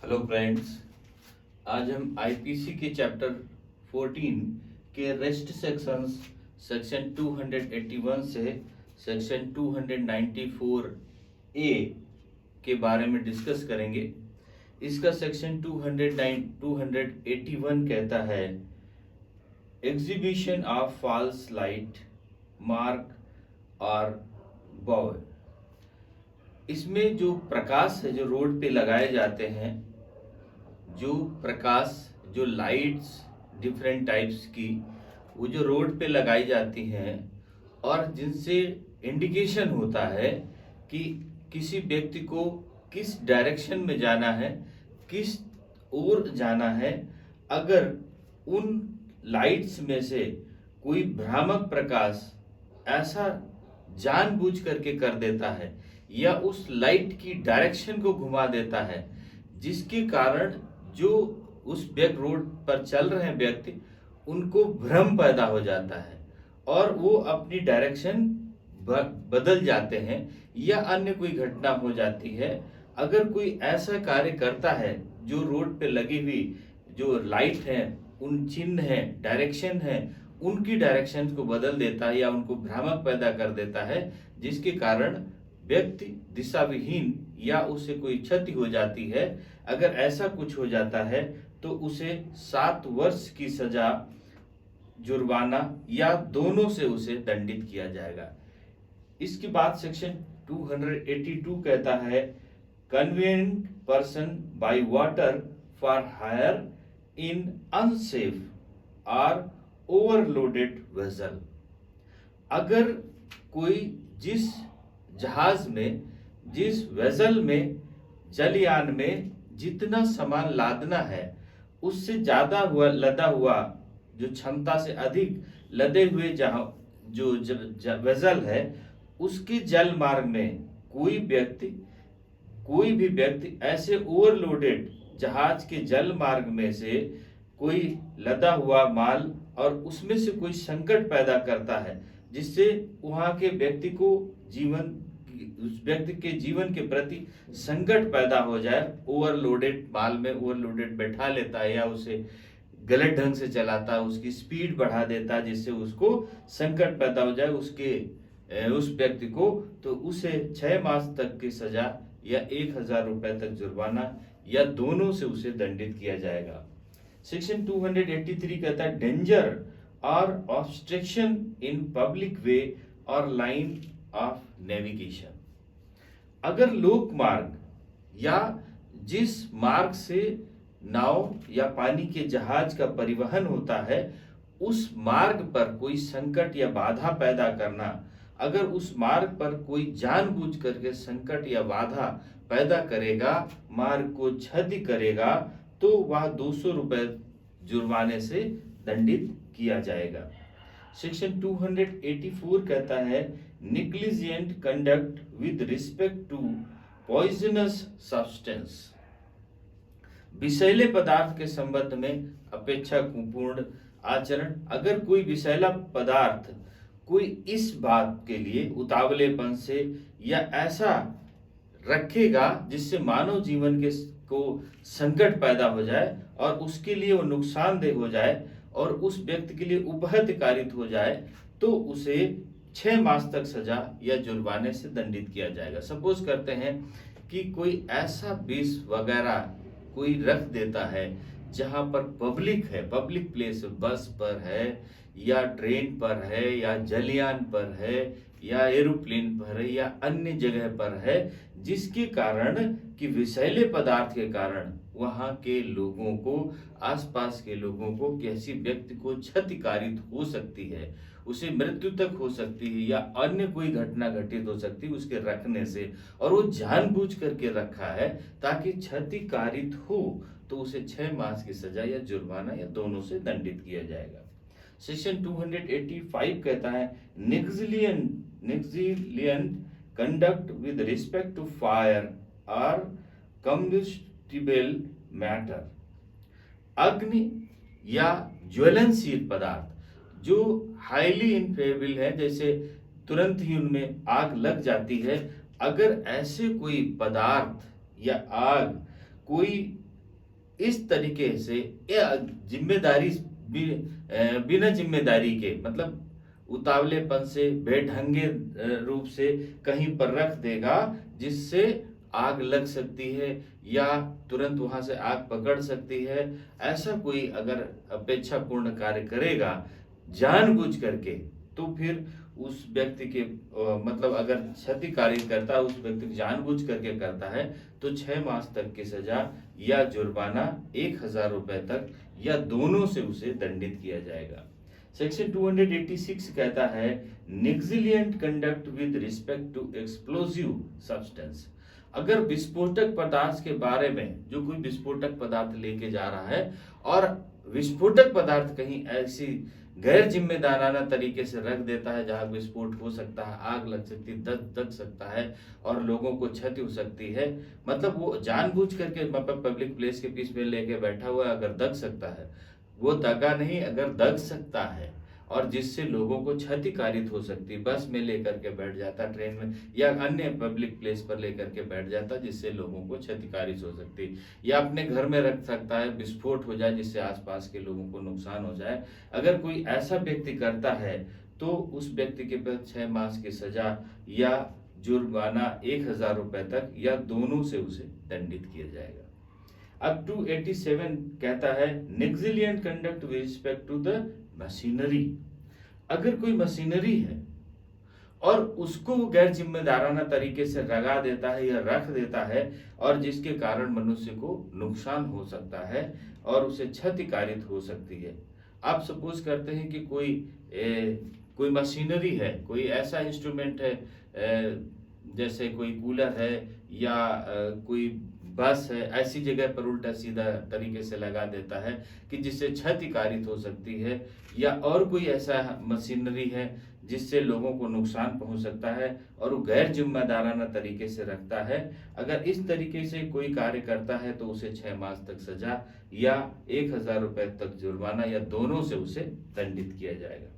Hello friends, आज हम IPC के चैप्टर 14 के रेस्ट सेक्शंस सेक्शन 281 से सेक्शन 294 ए के बारे में डिस्कस करेंगे। इसका सेक्शन 281 कहता है exhibition of false light mark और बॉय। इसमें जो प्रकाश है जो रोड पे लगाए जाते हैं, जो प्रकाश जो लाइट्स डिफरेंट टाइप्स की वो जो रोड पे लगाई जाती हैं और जिनसे इंडिकेशन होता है कि किसी व्यक्ति को किस डायरेक्शन में जाना है, किस ओर जाना है। अगर उन लाइट्स में से कोई भ्रामक प्रकाश ऐसा जानबूझ करके कर देता है या उस लाइट की डायरेक्शन को घुमा देता है जिसके कारण जो उस रोड पर चल रहे हैं व्यक्ति उनको भ्रम पैदा हो जाता है और वो अपनी डायरेक्शन बदल जाते हैं या अन्य कोई घटना हो जाती है। अगर कोई ऐसा कार्य करता है जो रोड पे लगी हुई जो लाइट है, उन चिन्ह है, डायरेक्शन है, उनकी डायरेक्शन को बदल देता है या उनको भ्रामक पैदा कर देता है जिसके कारण व्यक्ति दिशा विहीन या उसे कोई क्षति हो जाती है। अगर ऐसा कुछ हो जाता है तो उसे 7 वर्ष की सजा, जुर्माना या दोनों से उसे दंडित किया जाएगा। इसके बाद सेक्शन 282 कहता है conveying person by water for hire in unsafe और ओवरलोडेड वेसल। अगर कोई जिस जहाज में, जिस वेसल में, जलयान में जितना सामान लादना है उससे ज्यादा हुआ लदा हुआ, जो क्षमता से अधिक लदे हुए जहां जो वेसल है उसके जल मार्ग में कोई भी व्यक्ति ऐसे ओवरलोडेड जहाज के जल मार्ग में से कोई लदा हुआ माल और उसमें से कोई संकट पैदा करता है जिससे वहां के व्यक्ति को उस व्यक्ति के जीवन के प्रति संकट पैदा हो जाए, ओवरलोडेड माल में ओवरलोडेड बैठा लेता है या उसे गलत ढंग से चलाता है, उसकी स्पीड बढ़ा देता है जिससे उसको संकट पैदा हो जाए उस व्यक्ति को, तो उसे 6 मास तक की सजा या 1000 रुपए तक जुर्माना या दोनों से उसे दंडित किया जाएगा। सेक्शन 283 कहता है डेंजर और ऑब्स्ट्रक्शन इन पब्लिक वे और लाइन ऑफ नेविगेशन। अगर लोक मार्ग या जिस मार्ग से नाव या पानी के जहाज का परिवहन होता है उस मार्ग पर कोई संकट या बाधा पैदा करना, अगर उस मार्ग पर कोई जानबूझ करके संकट या बाधा पैदा करेगा, मार्ग को क्षति करेगा, तो वह 200 रुपए जुर्माने से दंडित किया जाएगा। सेक्शन 284 कहता है negligent conduct with respect to poisonous substance. विषैले पदार्थ के संबंध में अपेक्षापूर्ण आचरण। अगर कोई विषैला पदार्थ कोई इस बात के लिए उतावलेपन से या ऐसा रखेगा जिससे मानव जीवन को संकट पैदा हो जाए और उसके लिए वो नुकसानदेह हो जाए और उस व्यक्ति के लिए उपहत कारित हो जाए, तो उसे 6 मास तक सजा या जुर्माने से दंडित किया जाएगा। सपोज करते हैं कि कोई ऐसा विष वगैरह कोई रख देता है जहां पर पब्लिक है, पब्लिक प्लेस, बस पर है या ट्रेन पर है या जलयान पर है या एरोप्लेन पर है या अन्य जगह पर है, जिसके कारण कि विषैले पदार्थ के कारण वहां के लोगों को, आसपास के लोगों को, किसी व्यक्ति को क्षतिकारित हो सकती है, उसे मृत्यु तक हो सकती है या अन्य कोई घटना घटित हो सकती है उसके रखने से, और वो जानबूझ करके रखा है ताकि क्षतिकारित हो, तो उसे 6 मास की सजा या जुर्माना या दोनों से दंडित किया जाएगा। सेक्शन 285 कहता है negligent conduct with respect to fire और कंबस्टिबल मैटर। अग्नि या ज्वलनशील पदार्थ जो हाईली इनफ्लेमेबल है, जैसे तुरंत ही उनमें आग लग जाती है, अगर ऐसे कोई पदार्थ या आग कोई इस तरीके से जिम्मेदारी बिना जिम्मेदारी के, मतलब उतावलेपन से, बेढंगे रूप से कहीं पर रख देगा, जिससे आग लग सकती है या तुरंत वहां से आग पकड़ सकती है, ऐसा कोई अगर अपेक्षापूर्ण कार्य करेगा जानबूझ करके, तो फिर उस व्यक्ति के मतलब अगर क्षतिकारी करता है, उस व्यक्ति को जानबूझ करके करता है, तो 6 मास तक की सजा या जुर्माना 1,000 रुपए तक या दोनों से उसे दंडित किया जाएगा। सेक्शन 286 कहता है negligent conduct with respect to explosive substance. अगर विस्फोटक पदार्थ के बारे में, जो कोई विस्फोटक पदार्थ लेके जा रहा है और विस्फोटक पदार्थ कहीं ऐसी गैर जिम्मेदाराना तरीके से रख देता है जहां विस्फोट हो सकता है, आग लग सकती है, दग सकता है और लोगों को क्षति हो सकती है, मतलब वो जानबूझ करके मतलब पब्लिक प्लेस के बीच में लेके बैठा हुआ है, अगर दग सकता है, वो दगा नहीं, अगर दग सकता है और जिससे लोगों को क्षतिकारित हो सकती है, बस में लेकर के बैठ जाता, ट्रेन में या अन्य पब्लिक प्लेस पर लेकर के बैठ जाता, जिससे लोगों को क्षतिकारित हो सकती है, या अपने घर में रख सकता है, विस्फोट हो जाए जिससे आसपास के लोगों को नुकसान हो जाए। अगर कोई ऐसा व्यक्ति करता है तो उस व्यक्ति के पास 6 मास की सजा या जुर्माना 1,000 रुपए तक या दोनों से उसे दंडित किया जाएगा। अब 287 कहता है negligent conduct with respect to the machinery. अगर कोई मशीनरी है और उसको गैर जिम्मेदाराना तरीके से लगा देता है या रख देता है और जिसके कारण मनुष्य को नुकसान हो सकता है और उसे क्षतिकारित हो सकती है। आप सपोज करते हैं कि कोई मशीनरी है, कोई ऐसा इंस्ट्रूमेंट है, जैसे कोई कूलर है या कोई बस है, ऐसी जगह पर उल्टा सीधा तरीके से लगा देता है कि जिससे क्षतिकारित हो सकती है, या और कोई ऐसा मशीनरी है जिससे लोगों को नुकसान पहुंच सकता है और वो गैर जिम्मेदाराना तरीके से रखता है। अगर इस तरीके से कोई कार्य करता है तो उसे 6 मास तक सजा या 1,000 रुपए तक जुर्माना या दोनों से उसे दंडित किया जाएगा।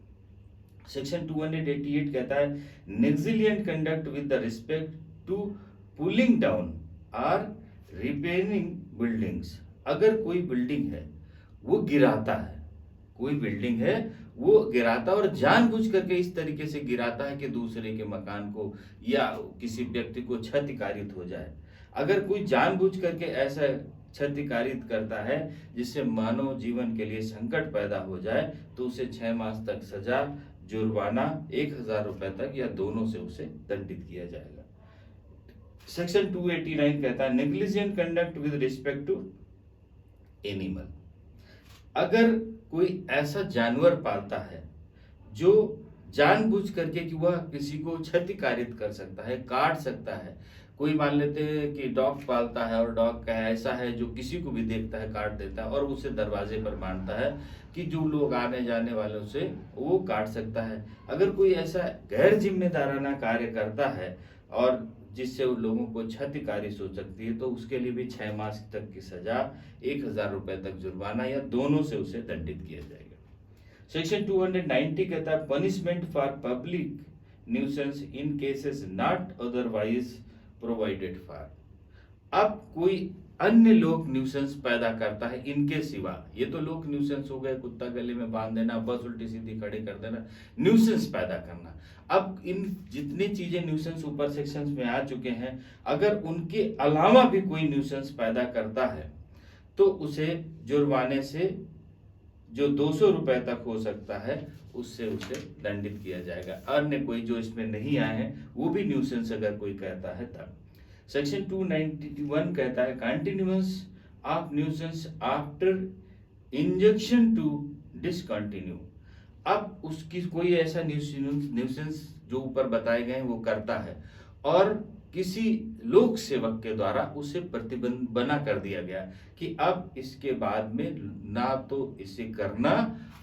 सेक्शन 288 कहता है negligent conduct with the respect to pulling down और रिपेयरिंग बिल्डिंग्स। अगर कोई बिल्डिंग है वो गिराता है, कोई बिल्डिंग है वो गिराता और जानबूझ करके इस तरीके से गिराता है कि दूसरे के मकान को या किसी व्यक्ति को क्षतिकारित हो जाए। अगर कोई जानबूझ करके ऐसा क्षतिकारित करता है जिससे मानव जीवन के लिए संकट पैदा हो जाए, तो उसे 6 मास तक सजा, जुर्माना 1,000 रुपए तक या दोनों से उसे दंडित किया जाएगा। सेक्शन 289 कहता है negligent conduct with respect to animal. अगर कोई ऐसा जानवर पालता है जो जानबूझ करके कि वह किसी को क्षतिकारित कर सकता है, काट सकता है, कोई मान लेते हैं कि डॉग पालता है और डॉग का ऐसा है जो किसी को भी देखता है काट देता है और उसे दरवाजे पर बांधता है कि जो लोग आने जाने वालों से वो काट सकता है। अगर कोई ऐसा गैर जिम्मेदाराना कार्य करता है और जिससे उन लोगों को क्षतिकारित हो सकती है, तो उसके लिए भी 6 मास तक की सजा, 1,000 रुपए तक जुर्माना या दोनों से उसे दंडित किया जाएगा। सेक्शन 290 कहता है punishment for public nuisance in cases not otherwise provided for. अब कोई अन्य लोक न्यूसेंस पैदा करता है इनके सिवा, ये तो लोक न्यूसेंस हो गए, कुत्ता गले में बांध देना, बस उल्टी सीधी खड़ी कर देना, न्यूसेंस पैदा करना। अब इन जितनी चीजें न्यूसेंस ऊपर सेक्शंस में आ चुके हैं, अगर उनके अलावा भी कोई न्यूसेंस पैदा करता है तो उसे जुर्माने से जो 200 रुपए तक हो सकता है उससे उसे दंडित किया जाएगा। अन्य कोई जो इसमें नहीं आए हैं वो भी न्यूसेंस अगर कोई कहता है तब। सेक्शन 291 कहता है continuous of nuisance after injunction to discontinue. अब उसकी कोई ऐसा न्यूसेंस जो ऊपर बताए गए हैं वो करता है और किसी लोक सेवक के द्वारा उसे प्रतिबंध बना कर दिया गया कि अब इसके बाद में ना तो इसे करना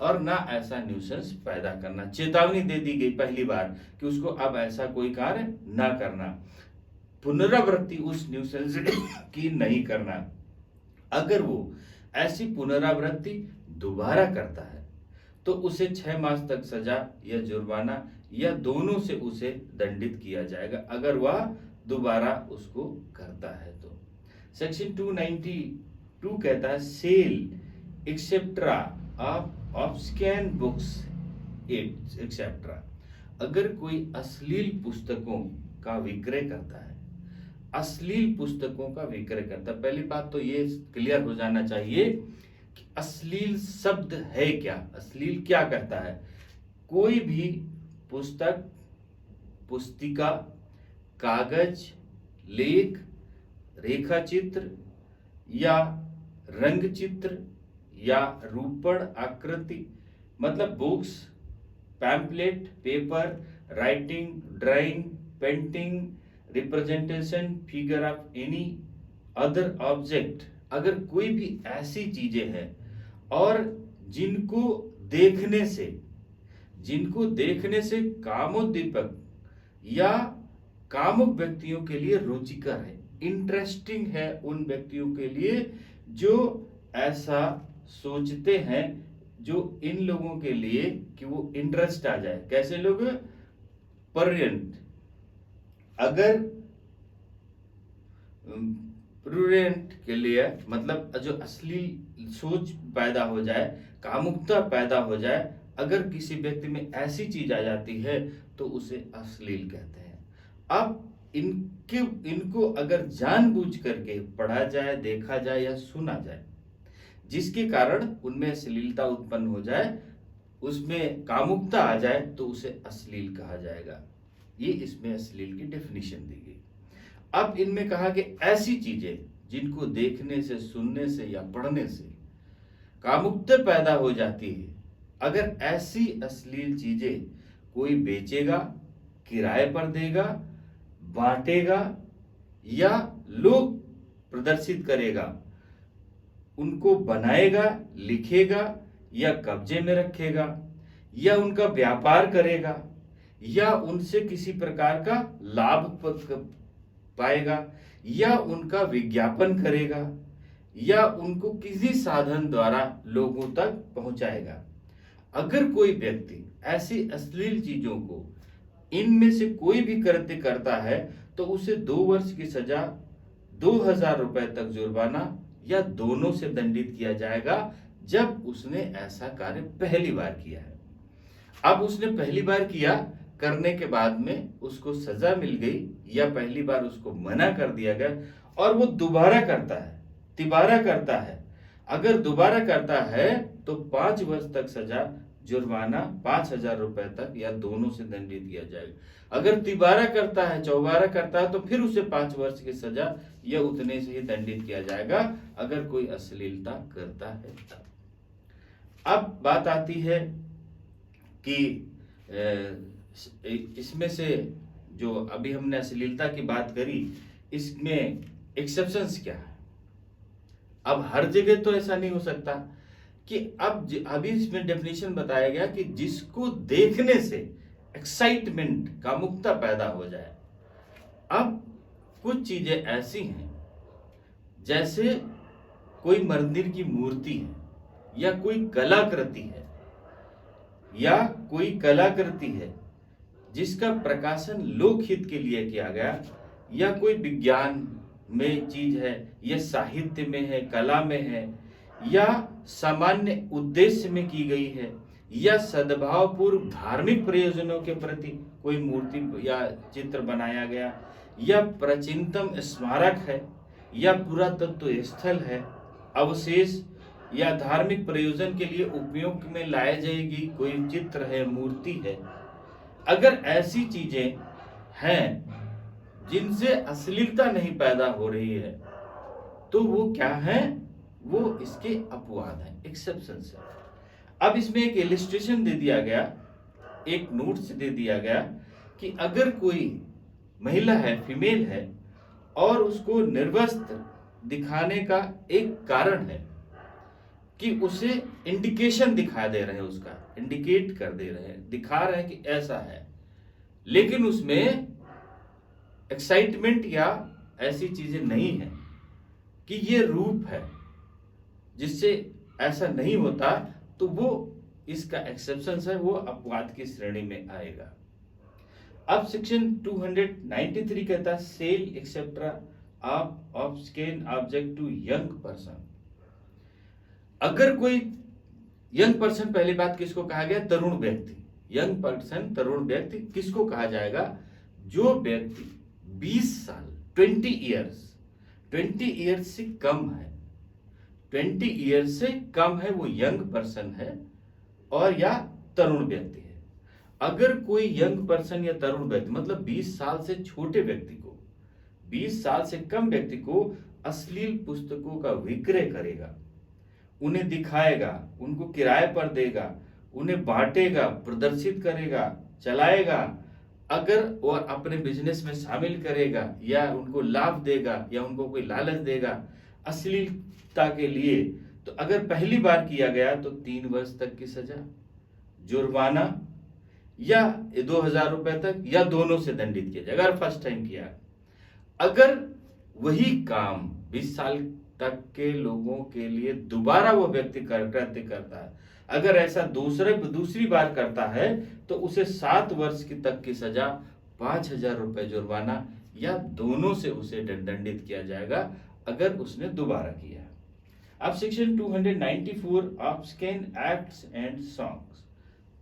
और ना ऐसा न्यूसेंस पैदा करना। चेतावनी दे दी गई पहली बार कि उसको अब ऐसा कोई कार्य ना करना, पुनरावृत्ति उस न्यूसेंस की नहीं करना। अगर वो ऐसी पुनरावृत्ति दोबारा करता है तो उसे 6 मास तक सजा या जुर्माना या दोनों से उसे दंडित किया जाएगा अगर वह दोबारा उसको करता है तो। सेक्शन 292 2 कहता है सेल एक्सेप्ट्रा ऑफ स्कैन बुक्स एक्सेप्ट्रा। अगर कोई अश्लील पुस्तकों का विक्रय करता है, अश्लील पुस्तकों का विक्रय करता है, पहली बात तो ये क्लियर हो जाना चाहिए कि अश्लील शब्द है क्या, अश्लील क्या कहता है। कोई भी पुस्तक, पुस्तिका, कागज, लेख, रेखा चित्र या रंग चित्र या रूपण आकृति, मतलब books, pamphlet, paper, writing, drawing, painting, representation, figure of any other object, अगर कोई भी ऐसी चीजें हैं और जिनको देखने से कामोद्दीपक या कामुक व्यक्तियों के लिए रुचिकर है, इंटरेस्टिंग है उन व्यक्तियों के लिए जो ऐसा सोचते हैं, जो इन लोगों के लिए कि वो इंटरेस्ट आ जाए। कैसे लोग? पर्यंत, अगर प्रूडेंट के लिए मतलब जो अश्लील सोच पैदा हो जाए, कामुकता पैदा हो जाए, अगर किसी व्यक्ति में ऐसी चीज आ जाती है तो उसे अश्लील कहते हैं। अब इनको अगर जानबूझ करके पढ़ा जाए, देखा जाए या सुना जाए, जिसके कारण उनमें अश्लीलता उत्पन्न हो जाए, उसमें कामुकता आ जाए, तो उसे अश्लील कहा जाएगा। ये इसमें अश्लील की डेफिनेशन दी गई। अब इनमें कहा कि ऐसी चीजें जिनको देखने से, सुनने से या पढ़ने से कामुकता पैदा हो जाती है, अगर ऐसी अश्लील चीजें कोई बेचेगा, किराए पर देगा, बांटेगा या लोग प्रदर्शित करेगा, उनको बनाएगा, लिखेगा या कब्जे में रखेगा या उनका व्यापार करेगा या उनसे किसी प्रकार का लाभ पाएगा या उनका विज्ञापन करेगा या उनको किसी साधन द्वारा लोगों तक पहुंचाएगा, अगर कोई व्यक्ति ऐसी अश्लील चीजों को इनमें से कोई भी कृत्य करता है तो उसे 2 वर्ष की सजा, 2000 रुपए तक जुर्माना या दोनों से दंडित किया जाएगा, जब उसने ऐसा कार्य पहली बार किया है। अब उसने पहली बार किया, करने के बाद में उसको सजा मिल गई या पहली बार उसको मना कर दिया गया और वो दोबारा करता है, तिबारा करता है, अगर दोबारा करता है तो 5 वर्ष तक सजा, जुर्माना 5000 रुपए तक या दोनों से दंडित किया जाएगा। अगर तिबारा करता है, चौबारा करता है, तो फिर उसे 5 वर्ष की सजा या उतने से ही दंडित किया जाएगा, अगर कोई अश्लीलता करता है तब। अब बात आती है कि इसमें से जो अभी हमने अश्लीलता की बात करी, इसमें एक्सेप्शंस क्या है। अब हर जगह तो ऐसा नहीं हो सकता कि अभी इसमें डेफिनेशन बताया गया कि जिसको देखने से एक्साइटमेंट, कामुकता पैदा हो जाए। अब कुछ चीजें ऐसी हैं जैसे कोई मंदिर की मूर्ति है या कोई कलाकृति है जिसका प्रकाशन लोकहित के लिए किया गया, या कोई विज्ञान में चीज है या साहित्य में है, कला में है या सामान्य उद्देश्य में की गई है या सद्भावपूर्व धार्मिक प्रयोजनों के प्रति कोई मूर्ति या चित्र बनाया गया या प्राचीनतम स्मारक है या पुरातत्व स्थल है, अवशेष या धार्मिक प्रयोजन के लिए उपयोग में लाई जाएगी कोई चित्र है, मूर्ति है। अगर ऐसी चीजें हैं जिनसे अश्लीलता नहीं पैदा हो रही है तो वो क्या है? वो इसके अपवाद हैं, एक्सेप्शंस है। अब इसमें एक इलिस्ट्रेशन दे दिया गया, एक नोट्स दे दिया गया कि अगर कोई महिला है, फीमेल है और उसको निर्वस्त्र दिखाने का एक कारण है कि उसे इंडिकेशन दिखा दे रहे हैं, उसका इंडिकेट कर दे रहे हैं, दिखा रहे हैं कि ऐसा है, लेकिन उसमें एक्साइटमेंट या ऐसी चीजें नहीं है कि ये रूप है जिससे ऐसा नहीं होता, तो वो इसका एक्सेप्शन है, वो अपवाद की श्रेणी में आएगा। अब सेक्शन 293 कहता है सेल एक्सेप्ट्रा ऑफ स्कैन ऑब्जेक्ट टू यंग पर्सन। अगर कोई यंग पर्सन, पहली बात किसको कहा गया? तरुण व्यक्ति। यंग पर्सन, तरुण व्यक्ति किसको कहा जाएगा? जो व्यक्ति 20 साल 20 ईयर्स से कम है, 20 ईयर्स से कम है, वो यंग पर्सन है और या तरुण व्यक्ति है। अगर कोई यंग पर्सन या तरुण व्यक्ति मतलब 20 साल से छोटे व्यक्ति को, 20 साल से कम व्यक्ति को अश्लील पुस्तकों का विक्रय करेगा, उन्हें दिखाएगा, उनको किराए पर देगा, उन्हें बांटेगा, प्रदर्शित करेगा, चलाएगा, अगर और अपने बिजनेस में शामिल करेगा या उनको लाभ देगा या उनको कोई लालच देगा अश्लीलता के लिए, तो अगर पहली बार किया गया तो 3 वर्ष तक की सजा, जुर्माना या 2000 रुपए तक या दोनों से दंडित किया जाएगा अगर फर्स्ट टाइम किया। अगर वही काम 20 साल तक के लोगों के लिए दोबारा वो व्यक्ति कृत्य करता है, अगर ऐसा दूसरी बार करता है तो उसे 7 वर्ष की तक की सजा, 5000 रुपए जुर्माना या दोनों से उसे दंडित किया जाएगा अगर उसने दोबारा किया। अब सेक्शन 294 ऑब्स्केन एक्ट्स एंड सॉन्ग्स,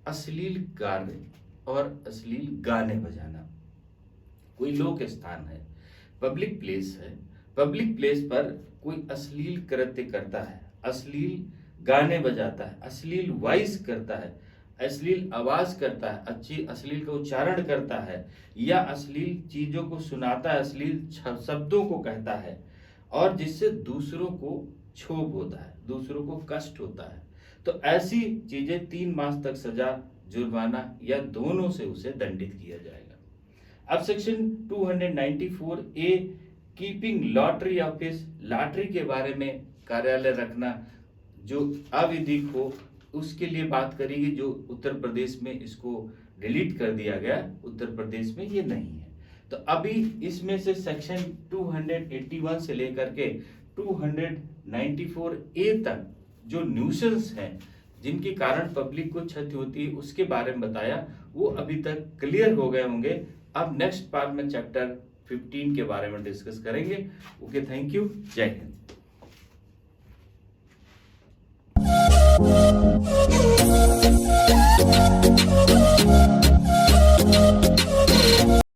अश्लील गाने और अश्लील गाने बजाना। कोई लोक स्थान है, पब्लिक प्लेस है, पब्लिक प्लेस पर कोई अश्लील कृत्य करता है, अश्लील गाने बजाता है, अश्लील वॉइस करता है, अश्लील आवाज करता है, अश्लील का उच्चारण करता है या अश्लील चीजों को सुनाता है, अश्लील शब्दों को कहता है और जिससे दूसरों को क्षोभ होता है, दूसरों को कष्ट होता है, तो ऐसी चीजें 3 मास तक सजा, जुर्माना या दोनों से उसे दंडित किया जाएगा। अब section 294A keeping lottery office, lottery के बारे में कार्यालय रखना जो अविधिक हो उसके लिए बात करेगी, जो उत्तर प्रदेश में इसको डिलीट कर दिया गया, उत्तर प्रदेश में ये नहीं है। तो अभी इसमें से सेक्शन 281 से लेकर के 294A तक जो न्यूसेंस हैं जिनके कारण पब्लिक को क्षति होती है उसके बारे में बताया, वो अभी तक क्लियर हो गए होंगे। अब नेक्स्ट पार्ट में चैप्टर 15 के बारे में डिस्कस करेंगे। ओके, थैंक यू, जय हिंद।